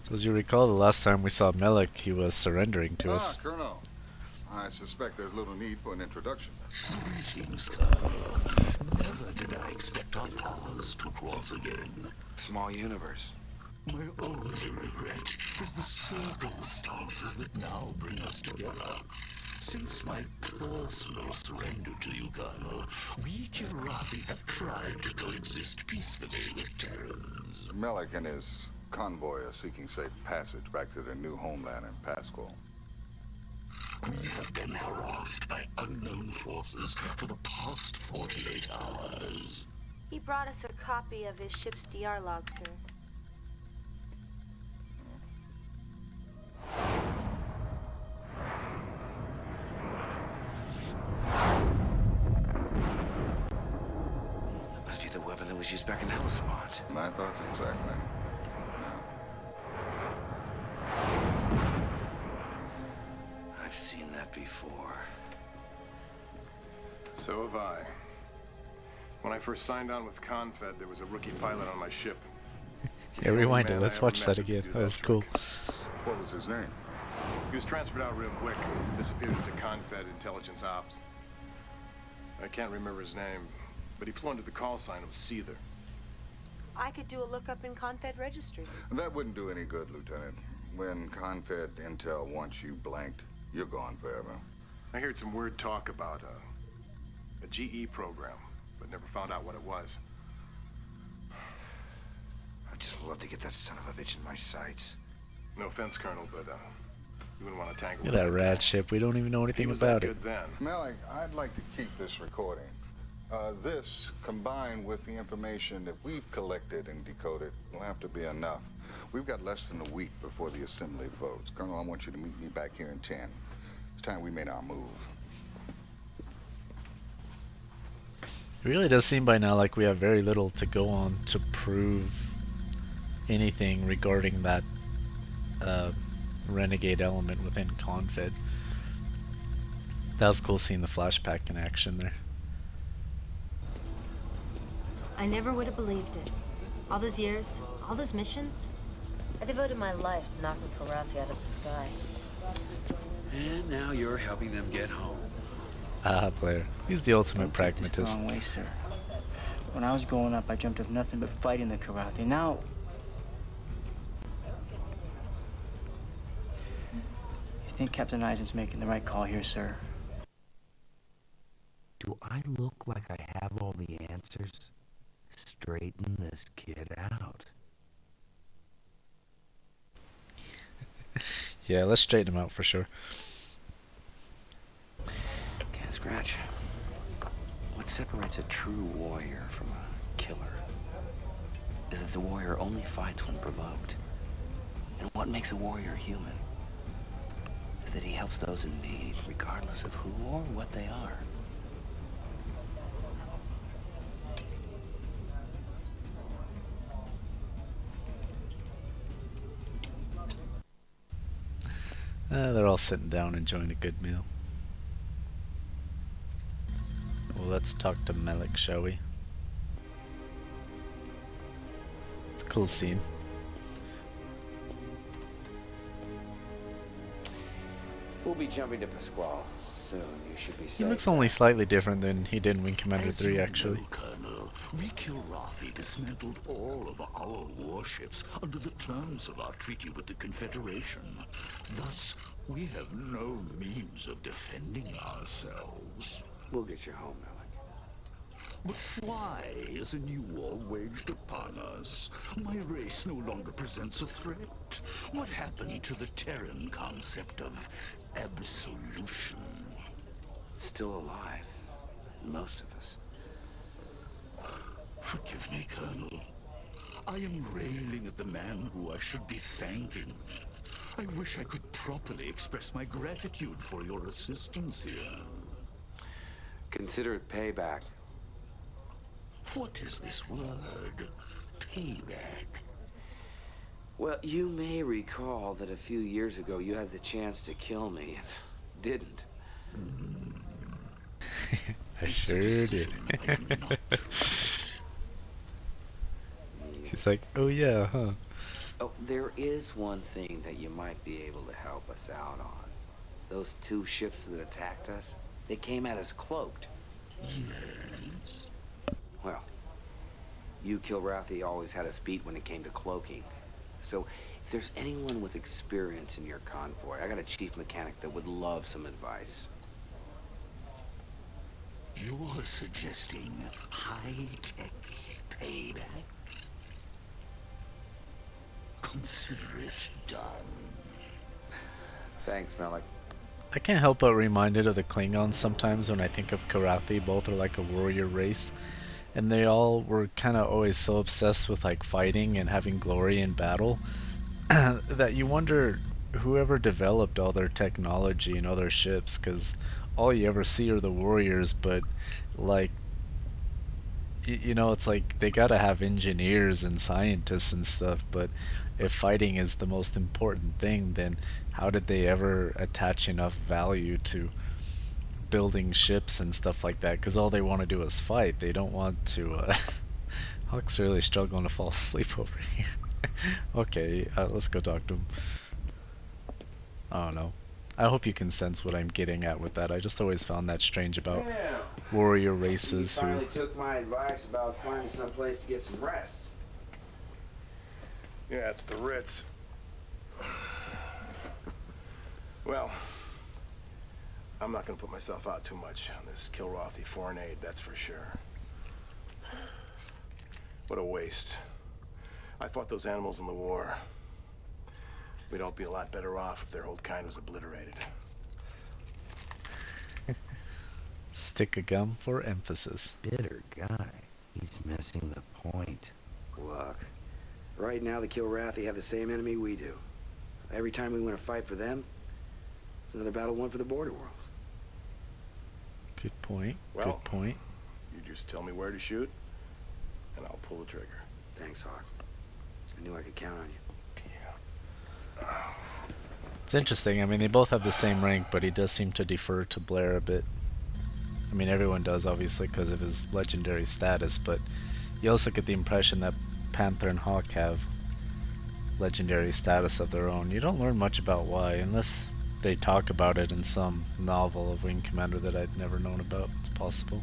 So as you recall, the last time we saw Melik, he was surrendering to Ah, us. Colonel. I suspect there's little need for an introduction. Greetings, Colonel. Never did I expect our paths to cross again. Small universe. My only regret is the circumstances that now bring us together. Since my personal surrender to you, Colonel, we Kilrathi have tried to coexist peacefully with Terrans. Melik and his convoy are seeking safe passage back to their new homeland in Pascal. We have been harassed by unknown forces for the past 48 hours. He brought us a copy of his ship's DR log, sir. Must be the weapon that was used back in Hellespont. My thoughts exactly. I've seen that before. So have I. When I first signed on with Confed, there was a rookie pilot on my ship. Yeah, rewind it. Let's watch that again. That was cool. What was his name? He was transferred out real quick. Disappeared into Confed Intelligence Ops. I can't remember his name, but he flew under the call sign of Seether. I could do a lookup in Confed registry. That wouldn't do any good, Lieutenant. When Confed Intel wants you blanked, you're gone forever. I heard some weird talk about a GE program, but never found out what it was. I'd just love to get that son of a bitch in my sights. No offense, Colonel, but you wouldn't want to tangle Look with at that that rad guy. ship. We don't even know He anything was about that it. good then. Melik, I'd like to keep this recording. This, combined with the information that we've collected and decoded, will have to be enough. We've got less than a week before the assembly votes. Colonel, I want you to meet me back here in 10. It's time we made our move. It really does seem by now like we have very little to go on to prove anything regarding that renegade element within Confed. That was cool seeing the flashback in action there. I never would have believed it. All those years, all those missions. I devoted my life to knocking Kilrathi out of the sky. And now you're helping them get home. Ah, Blair. He's the ultimate Don't take this the pragmatist. wrong way, sir. When I was growing up, I dreamt of nothing but fighting the Kilrathi. Now, you think Captain Eisen's making the right call here, sir? Do I look like I have all the answers? Straighten this kid out. Yeah, let's straighten him out for sure. Can't scratch. What separates a true warrior from a killer is that the warrior only fights when provoked. And what makes a warrior human is that he helps those in need, regardless of who or what they are. They're all sitting down enjoying a good meal. Well, let's talk to Melik, shall we? It's a cool scene. We'll be jumping to Pasquale soon. You should be safe. He looks only slightly different than he did in Wing Commander As 3, you actually. know, Colonel, we Kilrathi dismantled all of our warships under the terms of our treaty with the Confederation. Thus, we have no means of defending ourselves. We'll get you home, Melik. But why is a new war waged upon us? My race no longer presents a threat. What happened to the Terran concept of absolution? Still alive. Most of us. Forgive me, Colonel. I am railing at the man who I should be thanking. I wish I could properly express my gratitude for your assistance here. Consider it payback. What is this word? Payback. Well, you may recall that a few years ago you had the chance to kill me and didn't. I sure did. He's like, oh yeah, huh? Oh, there is one thing that you might be able to help us out on. Those two ships that attacked us, they came at us cloaked. Yes. Well, you Kilrathi always had us beat when it came to cloaking. So, if there's anyone with experience in your convoy, I got a chief mechanic that would love some advice. You're suggesting high-tech payback? Consider it done. Thanks, Malik. I can't help but reminded of the Klingons sometimes when I think of Kilrathi. Both are like a warrior race, and they all were kind of always so obsessed with like fighting and having glory in battle that you wonder whoever developed all their technology and all their ships, because all you ever see are the warriors. But like you know, it's like they gotta have engineers and scientists and stuff, but if fighting is the most important thing, then how did they ever attach enough value to building ships and stuff like that? Because all they want to do is fight. They don't want to Huck's really struggling to fall asleep over here. Okay, let's go talk to him. I don't know. I hope you can sense what I'm getting at with that. I just always found that strange about warrior races You who... finally took my advice about finding some place to get some rest. Yeah, it's the Ritz. Well, I'm not gonna put myself out too much on this Kilrathi foreign aid, that's for sure. What a waste. I fought those animals in the war. We'd all be a lot better off if their whole kind was obliterated. Stick a gum for emphasis. Bitter guy. He's missing the point. Look, right now the Kilrathi have the same enemy we do. Every time we win a fight for them, it's another battle won for the border worlds. Good point. Well, good point. You just tell me where to shoot, and I'll pull the trigger. Thanks, Hawk. I knew I could count on you. It's interesting. I mean, they both have the same rank, but he does seem to defer to Blair a bit. I mean, everyone does, obviously, because of his legendary status, but you also get the impression that Panther and Hawk have legendary status of their own. You don't learn much about why, unless they talk about it in some novel of Wing Commander that I'd never known about. It's possible.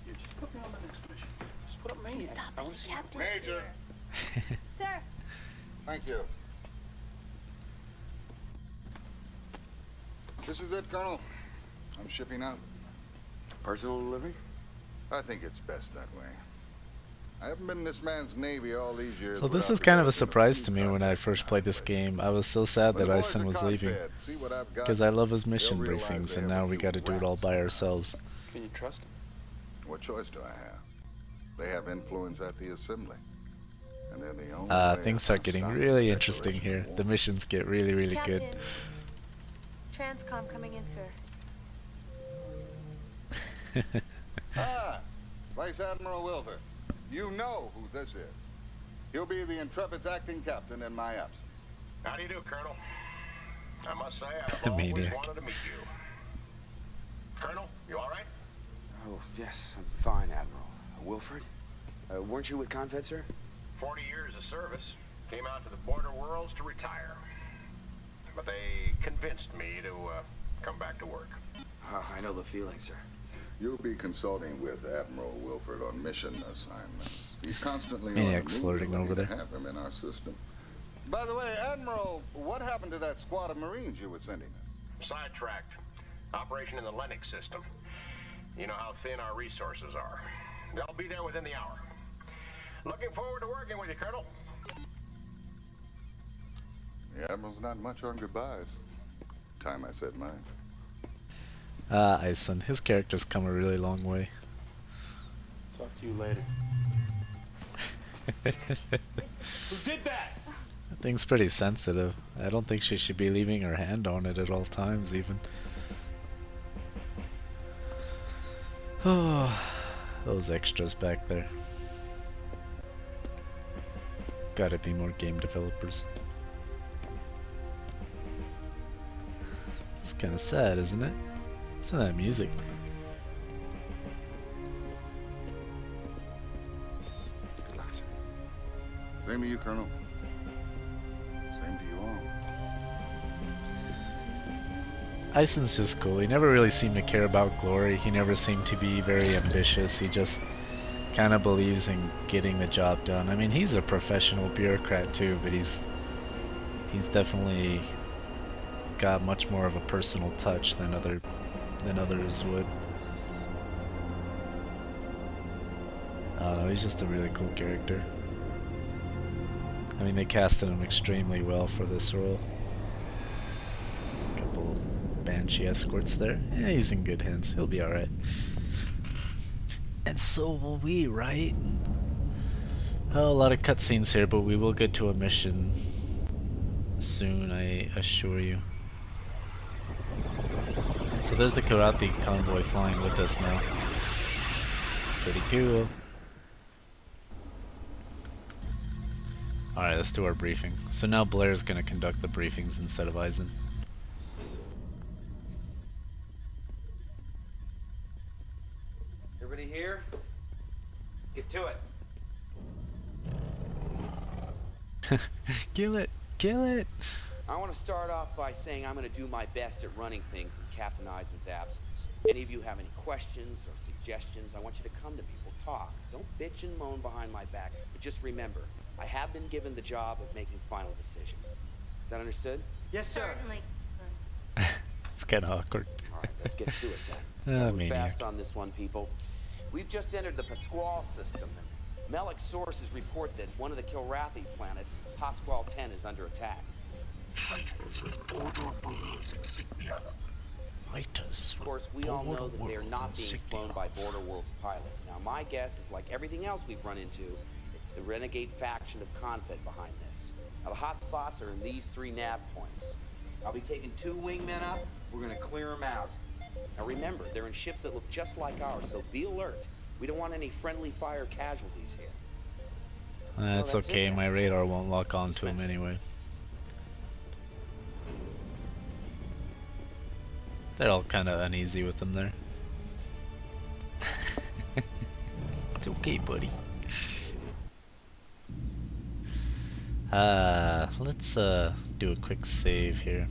You just put me on the next mission. Just put me in. Stop it, the captain's Major. here. Sir. Thank you. This is it, Colonel. I'm shipping out. Personal delivery? I think it's best that way. I haven't been in this man's Navy all these years. So this was kind of a surprise to me when I first played this game. I was so sad that Eisen was leaving, because I love his mission briefings, and now we gotta do it all by ourselves. Can you trust him? What choice do I have? They have influence at the assembly. And they're the only Things start getting really interesting here. The missions get really, really good. Captain. Transcom coming in, sir. Vice Admiral Wilfer. You know who this is. He'll be the Intrepid's acting captain in my absence. How do you do, Colonel? I must say, I've always Maniac. wanted to meet you. Colonel, you all right? Oh, yes, I'm fine, Admiral. Wilford? Weren't you with Confed, sir? 40 years of service. Came out to the border worlds to retire. But they convinced me to come back to work. I know the feeling, sir. You'll be consulting with Admiral Wilford on mission assignments. He's constantly Maniac's on the move. flirting We over need to there. have him in our system. By the way, Admiral, what happened to that squad of Marines you were sending us? Sidetracked. Operation in the Lennox system. You know how thin our resources are. They'll be there within the hour. Looking forward to working with you, Colonel. The Admiral's not much on goodbyes. Time I said mine. Eisen. His character's come a really long way. Talk to you later. Who did that? That thing's pretty sensitive. I don't think she should be leaving her hand on it at all times, even. Oh, those extras back there. Gotta be more game developers. It's kinda sad, isn't it? Listen to that music. Good luck, sir. Same to you, Colonel. Same to you all. Eisen's just cool. He never really seemed to care about glory. He never seemed to be very ambitious. He just kind of believes in getting the job done. I mean, he's a professional bureaucrat too, but he's definitely got much more of a personal touch than others would. I don't know, he's just a really cool character. I mean, they casted him extremely well for this role. Couple Banshee escorts there. Yeah, he's in good hands. He'll be alright. And so will we, right? Oh, a lot of cutscenes here, but we will get to a mission soon, I assure you. So there's the Kilrathi convoy flying with us now. Pretty cool. Alright, let's do our briefing. So now Blair's gonna conduct the briefings instead of Eisen. Everybody here? Get to it. Kill it! Kill it! I want to start off by saying I'm going to do my best at running things in Captain Eisen's absence. Any of you have any questions or suggestions, I want you to come to me. We'll talk. Don't bitch and moan behind my back. But just remember, I have been given the job of making final decisions. Is that understood? Yes, sir. Certainly. It's kinda awkward. Alright, let's get to it then. Move Maniac. fast on this one, people. We've just entered the Pasquale system, and Melic sources report that one of the Kilrathi planets, Pasquale 10, is under attack. Fighters. Of course, we all know that they're not being flown by Border Worlds pilots. Now, my guess is like everything else we've run into, it's the renegade faction of Confed behind this. Now, the hot spots are in these 3 nav points. I'll be taking 2 wingmen up. We're going to clear them out. Now, remember, they're in ships that look just like ours, so be alert. We don't want any friendly fire casualties here. That's okay, my radar won't lock onto him anyway. They're all kind of uneasy with him there. It's okay, buddy. Let's do a quick save here.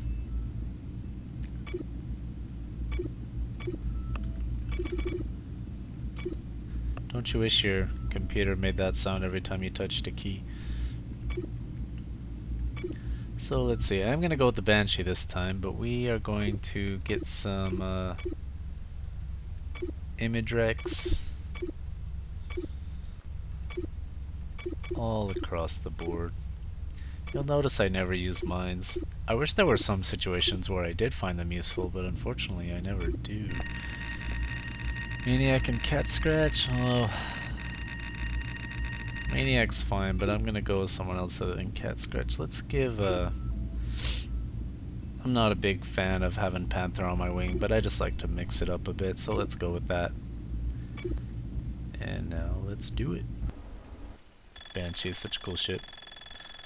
Don't you wish your computer made that sound every time you touched a key? So let's see, I'm gonna go with the Banshee this time, but we are going to get some image recs all across the board. You'll notice I never use mines. I wish there were some situations where I did find them useful, but unfortunately I never do. Maniac and Cat Scratch? Oh, Maniac's fine, but I'm gonna go with someone else other than Cat Scratch. Let's give I'm not a big fan of having Panther on my wing, but I just like to mix it up a bit, so let's go with that. And now let's do it. Banshee is such a cool ship.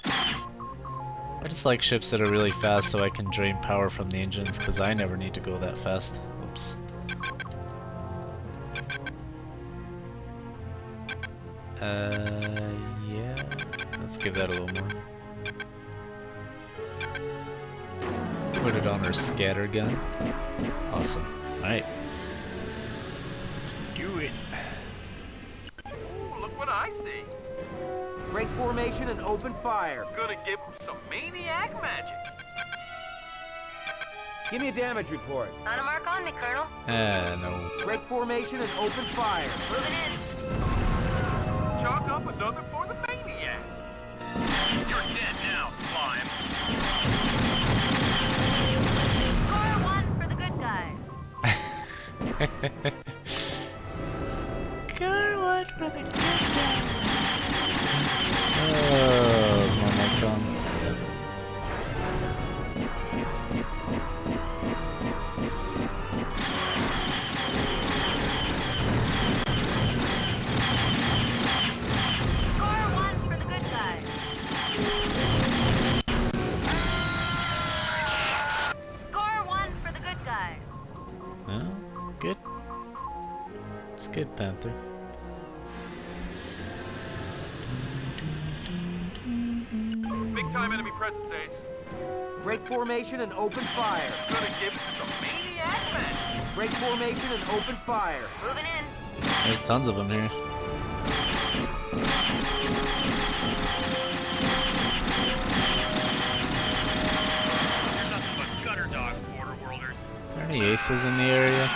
I just like ships that are really fast so I can drain power from the engines, because I never need to go that fast. Oops. Yeah. Let's give that a little more. Put it on our scatter gun. Awesome. Alright. Do it. Ooh, look what I see. Break formation and open fire. Gonna give him some maniac magic. Give me a damage report. On a mark on me, Colonel. No. Break formation and open fire. Moving in. Chalk up another for the maniac. You're dead now, slime. Score 1 for the good guy. Score 1 for the good guys. Oh, is my mic on? Score 1 for the good guy. Score 1 for the good guy. Oh, good. It's good, Panther. enemy presence, Ace. Break formation and open fire. Gonna give it to some maniac man. Break formation and open fire. Moving in. There's tons of them here. You're nothing but gutter dog, border worlders. Are there any aces in the area?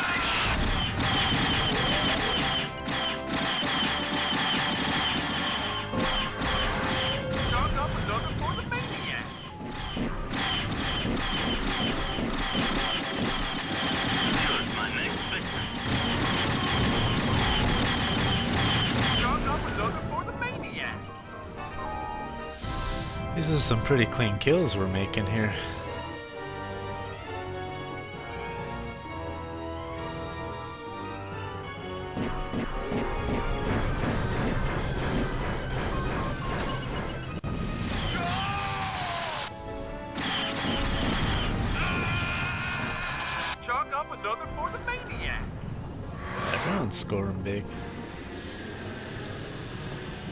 Chalk up another for the maniac. You're my next victim. Chalk up another for the maniac. These are some pretty clean kills we're making here. Chalk up another for the maniac. Everyone's scoring big.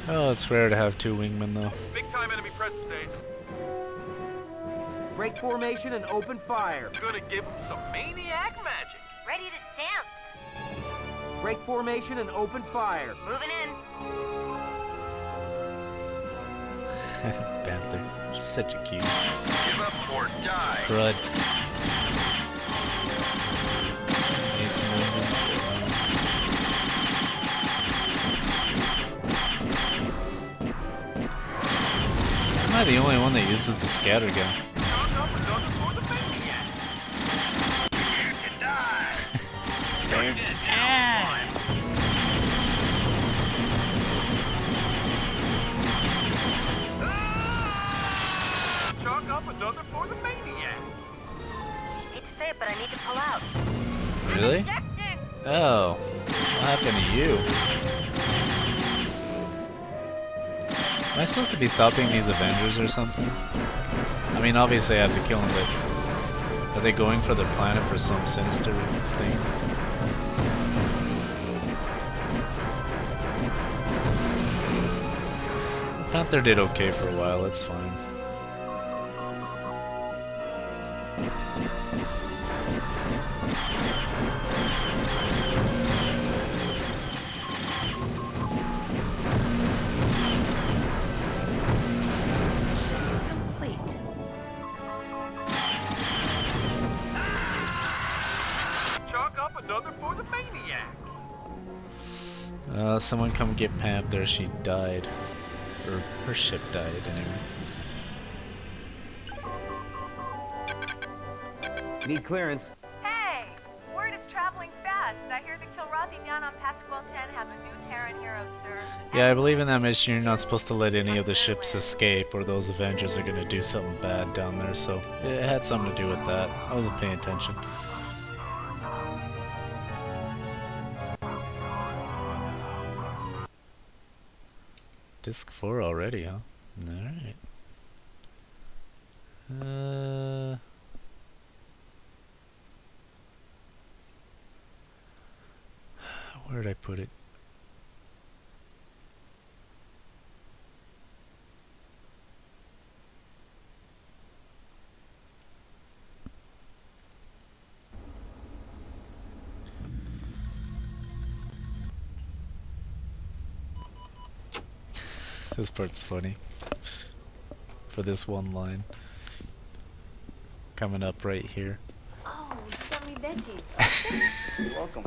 Oh, it's rare to have two wingmen though. Big time enemy presence, Ace. Break formation and open fire. Gonna give him some maniac magic. Ready to dance. Break formation and open fire. Moving in. Panther. Such a cute. Give up or die. Crud. Ace and wingman. Am I the only one that uses the scatter gun? Chalk up another for the maniac. You can die. You're dead now, slime. Chalk up another for the maniac. Hate to say it, but I need to pull out. Really? Ejected. Oh. What happened to you? Am I supposed to be stopping these Avengers or something? I mean, obviously I have to kill them, but are they going for the planet for some sinister thing? Panther did okay for a while, it's fine. Complete. Chalk up another for the maniac. Someone come get Panther, she died. Or her ship died, anyway. Need clearance. Hey! Word is traveling fast. I hear the Kilrathi down on Pasquale 10 have a new Terran hero, sir. Yeah, I believe in that mission you're not supposed to let any of the ships escape or those Avengers are gonna do something bad down there, so it had something to do with that. I wasn't paying attention. Disc 4 already, huh? Alright. Where did I put it? This part's funny. For this one line. Coming up right here. Oh, yummy veggies. You're welcome.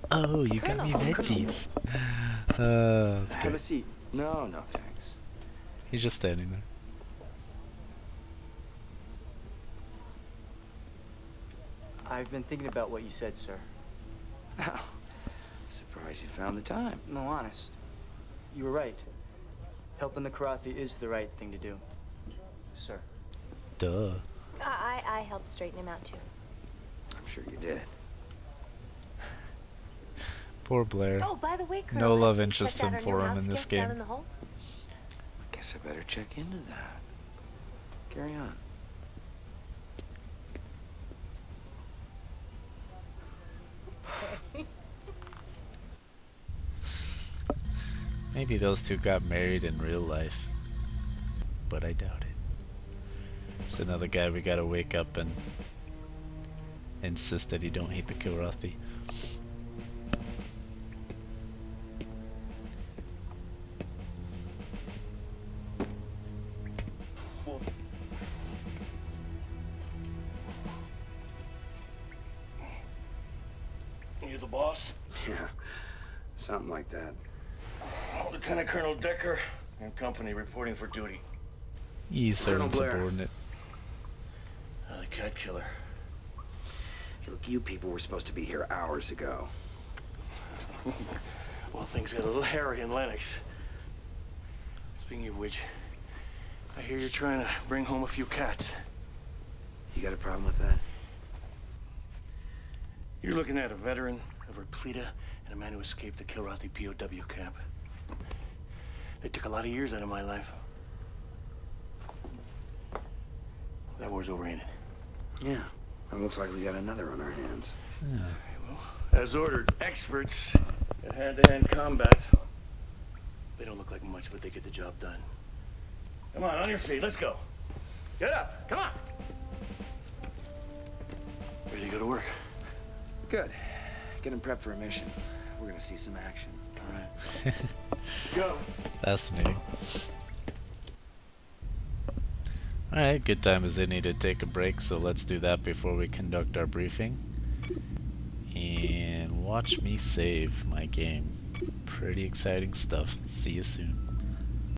Oh, you got me veggies. That's Have a great. seat. No, no, thanks. He's just standing there. I've been thinking about what you said, sir. Surprised you found the time. No, honest. You were right. Helping the Kilrathi is the right thing to do. Sir. Duh. I helped straighten him out too. I'm sure you did. Poor Blair. Oh, by the way, Colonel, No love have you interest checked in out our for new him house in this guest down game. in the hole? Guess I better check into that. Carry on. Maybe those two got married in real life. but I doubt it. It's another guy we gotta wake up and insist that he don't hate the Kilrathi. You the boss? Yeah, something like that. Lieutenant Colonel Decker and company reporting for duty. He's so Colonel Blair. insubordinate. The cat killer. Hey, look, you people were supposed to be here hours ago. Well, things got a little hairy in Lennox. Speaking of which, I hear you're trying to bring home a few cats. You got a problem with that? You're looking at a veteran, a Repleta, and a man who escaped the Kilrathi POW camp. They took a lot of years out of my life. That war's over, ain't it? Yeah. It looks like we got another on our hands. Yeah. Well, as ordered, experts at hand-to-hand combat. They don't look like much, but they get the job done. Come on your feet, let's go. Get up, come on. Ready to go to work? Good. Getting prepped for a mission. We're gonna see some action. All right. Go. Fascinating. Alright, good time as any to take a break, so let's do that before we conduct our briefing. And watch me save my game. Pretty exciting stuff. See you soon.